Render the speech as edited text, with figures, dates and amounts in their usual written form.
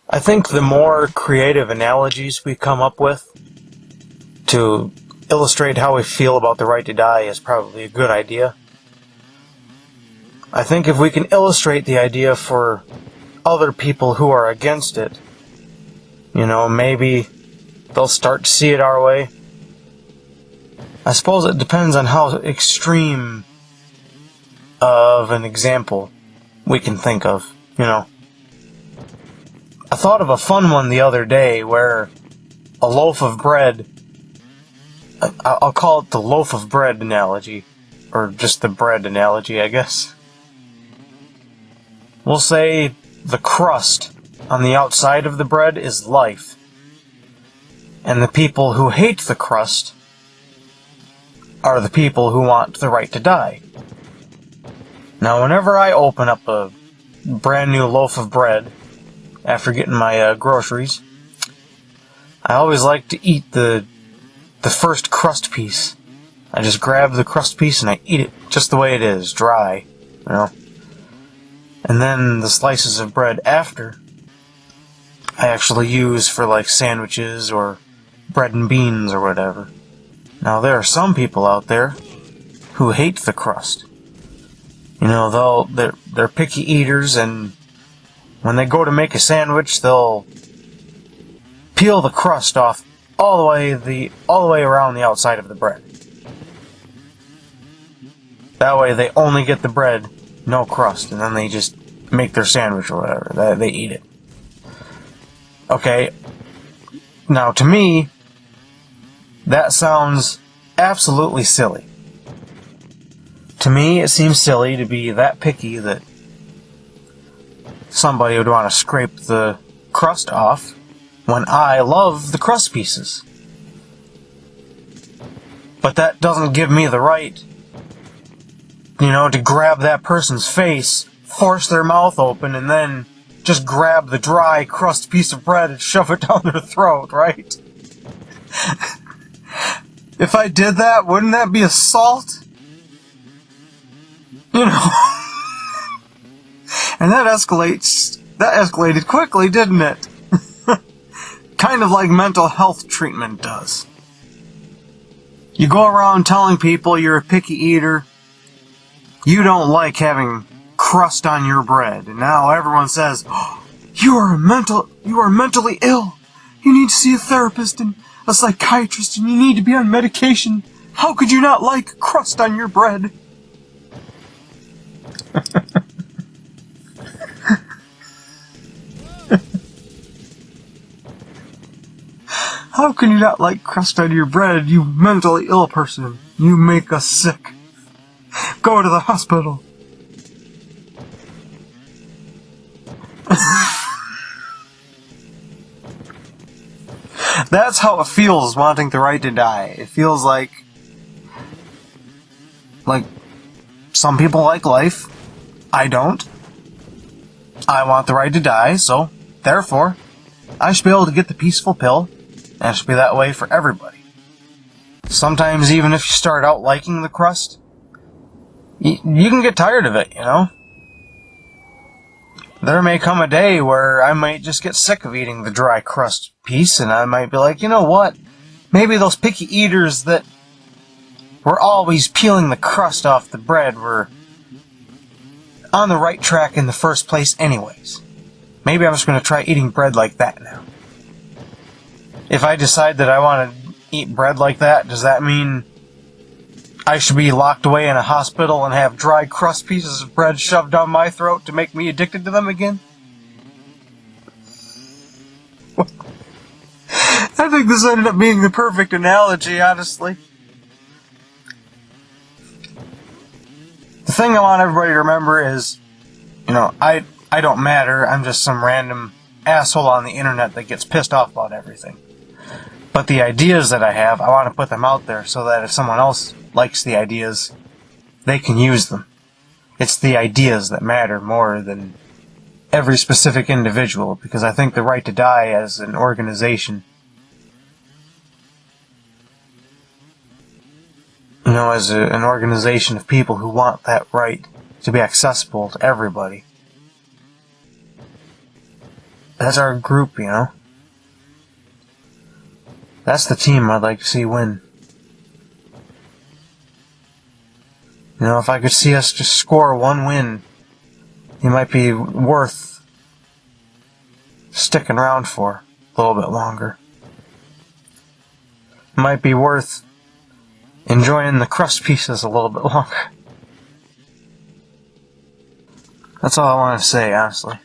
I think the more creative analogies we come up with to illustrate how we feel about the right to die is probably a good idea. I think if we can illustrate the idea for other people who are against it, maybe they'll start to see it our way. I suppose it depends on how extreme of an example we can think of, I thought of a fun one the other day where a loaf of bread, I'll call it the loaf of bread analogy, or just the bread analogy, I guess. We'll say the crust on the outside of the bread is life, and the people who hate the crust are the people who want the right to die. Now, whenever I open up a brand new loaf of bread after getting my groceries, I always like to eat the first crust piece. I just grab the crust piece and I eat it just the way it is, dry, And then the slices of bread after, I actually use for like sandwiches or bread and beans or whatever. Now, there are some people out there who hate the crust. They're picky eaters, and when they go to make a sandwich, they'll peel the crust off all the way around the outside of the bread. That way they only get the bread, no crust, and then they just make their sandwich or whatever. They eat it. Okay, now to me, that sounds absolutely silly. To me, it seems silly to be that picky that somebody would want to scrape the crust off when I love the crust pieces. But that doesn't give me the right, to grab that person's face, force their mouth open, and then just grab the dry crust piece of bread and shove it down their throat, right? If I did that, wouldn't that be assault? And that escalated quickly, didn't it? Kind of like mental health treatment does. You go around telling people you're a picky eater, you don't like having crust on your bread, and now everyone says, oh, you are mentally ill. You need to see a therapist and a psychiatrist, and you need to be on medication. How could you not like crust on your bread? How can you not like crust on your bread, you mentally ill person? You make us sick. Go to the hospital. That's how it feels wanting the right to die. It feels like some people like life. I don't. I want the right to die, so therefore, I should be able to get the peaceful pill, and it should be that way for everybody. Sometimes even if you start out liking the crust, you can get tired of it, There may come a day where I might just get sick of eating the dry crust piece, and I might be like, you know what? Maybe those picky eaters that were always peeling the crust off the bread were on the right track in the first place anyways. Maybe I'm just going to try eating bread like that now. If I decide that I want to eat bread like that, does that mean I should be locked away in a hospital and have dry crust pieces of bread shoved down my throat to make me addicted to them again? I think this ended up being the perfect analogy, honestly. The thing I want everybody to remember is, I don't matter. I'm just some random asshole on the internet that gets pissed off about everything. But the ideas that I have, I want to put them out there so that if someone else likes the ideas, they can use them. It's the ideas that matter more than every specific individual, because I think the right to die as an organization, as an organization of people who want that right to be accessible to everybody, That's our group, you know? That's the team I'd like to see win. You know, if I could see us just score one win, it might be worth sticking around for a little bit longer. It might be worth enjoying the crust pieces a little bit longer. That's all I want to say, honestly.